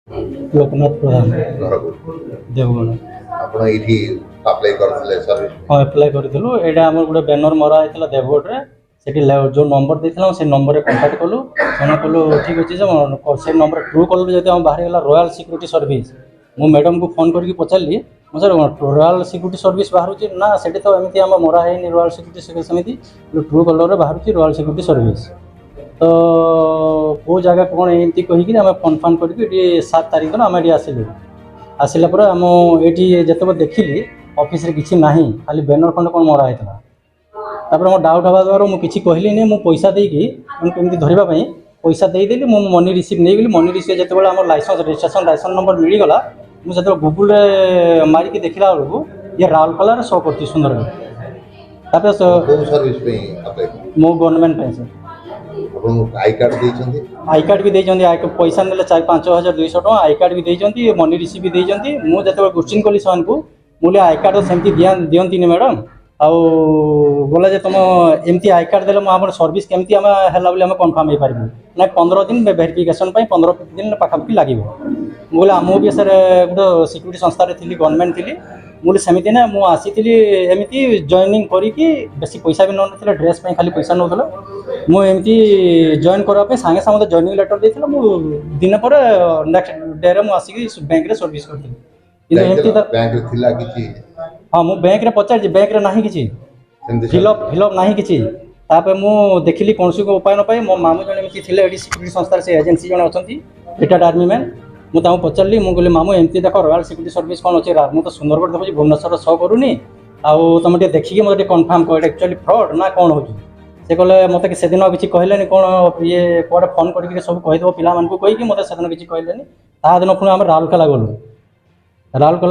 लोकनाथ प्रधान घर को देवगण आपण एठी अप्लाई करथिले सर्विस हाँ एप्लाय करूँ यहाँ आम गोटे बैनर मरा होता देवगढ़ से जो नंबर देता से नंबर कंटाक्ट कलु से कहलु ठीक अच्छे से नंबर ट्रू कलर जब बाहर गला रॉयल सिक्योरिटी सर्विस मु मैडम को फोन करके पचारि सर रॉयल सिक्योरिटी सर्विस बाहर ना से तो एमती आम मरा है रॉयल सिक्योरिटी सेमती ट्रू कलर बाहर रॉयल सिक्योरिटी सर्विस तो कौ जगह कौन एमती कहीकि आम फोन फान करके 7 तारीख दिन आम ये आसिलु आसला पर आम ये जिते देखिली ऑफिस रे किसी ना खाली बैनर खंड कौन मरा होता तापर मो डाउट हवा द्वारा मुझे कहली मु पैसा देकी कमी धरवाई पैसा देदेली मु मनी रिसीव नहीं गली मनी रिसीव जो आम लाइसेंस रजिस्ट्रेशन लाइसेंस नंबर मिलगला मुझे गूगल मारिकी देखला बेलू ये राउरकेला शो कर सुंदर मो गवर्नमेंट सर आई कार्ड देइछन्ती आई कार्ड भी देइछन्ती पैसा नेले 4-5,200 टका आई कार्ड भी देइछन्ती मनी रिसीव भी देइछन्ती मु जते क्वेश्चन कली सन को मुले आई कार्ड सेमती दियंती मैडम आउ बोला जे तुम एमती आई कार्ड देले हम सर्विस केमती आम है बोले कन्फर्म हो पारू ना 15 दिन वेरिफिकेशन 15 दिन पाखापाखि लगे बोले मु भी सर गोटे सिक्यूरीटी संस्था थी गवर्नमेंट थी मुझे सेमती ना मुझे आसी एमती जॉइनिंग करके बेसी पैसा भी ना ड्रेस पे खाली पैसा नौला मुझे जॉइन करने सागे सागे मत जॉइनिंग लेटर देता मुझे दिन पर नेक्स्ट डे रे आसिक बैंक रे सर्विस करी हाँ मु बैंक रे पचार बैंक रे नाही किछि फिलअप नाही किछि तापर मु देखिली कौन सी उपाय न पाए मो मामू जन एमती थिले एडी सिक्यूरिटी संस्था से एजेंसी जन अछंती रिटायर्ड आर्मी मैन मु ताऊ पचारली मु कहली मामू एमती देख रॉयल सिक्यूरिटी सर्विस कौन अच्छे मु तो सुंदरगढ़ देखो भुवनेश्वर शो करूनी आउ तुम देखिए मतलब कन्फर्म कह एक्चुअली फ्रॉड ना कौन हो से कहले मत से दिन किसी कहले कौन ये कौटे फोन करके सब कहीदेव पिला कहीकि मत से दिन किसी कहले ता दिन पुणी आम राउरकेला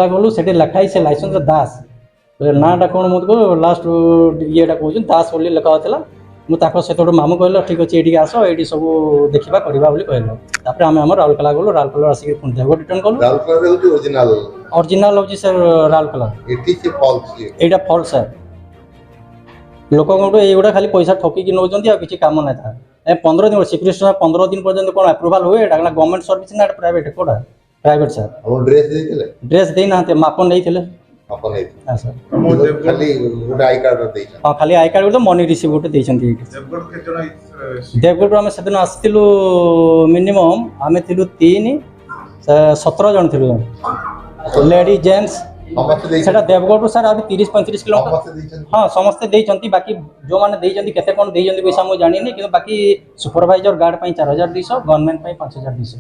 गलु से लिखाई से लाइसेंस दास नाटा कौन मुझको लास्ट येटा कौन दास बोली लिखा होता मुझे सहित गोटे मामू कहल ठीक अच्छे ये आस ये सब देखा करवा कहल आम राउरकेला गलु राउरकेला आसिक देवगढ़ रिटर्न कलु ओरिजिनल हूँ सर राउरकेला यहाँ फल्स सर लोक युवा खाली पैसा ठकिकी नौ किसी कम ना था 15 दिन सिक्यूरिटी 15 दिन पर्यटन कौन अप्रूवाल हुए गवर्नमेंट सर्विस ना प्राइवेट कौटा प्राइवेट सर ड्रेस देना माप नहीं हाँ सर खाली आई कार्ड मनी रिसीव गोटे देवगढ़ आम से आसलु मिनिमम आम थी 17 जन थी लेडी जेंट्स सेटा देवगढ़ सर अभी 30-35 किलोमीटर हाँ समस्ते देइछन्ती बाकी जो माने देइछन्ती केते कोन देइछन्ती पैसा मु जानि नै कि बाकी सुपरवाइजर गार्ड 4,200 गवर्नमेंट 5,200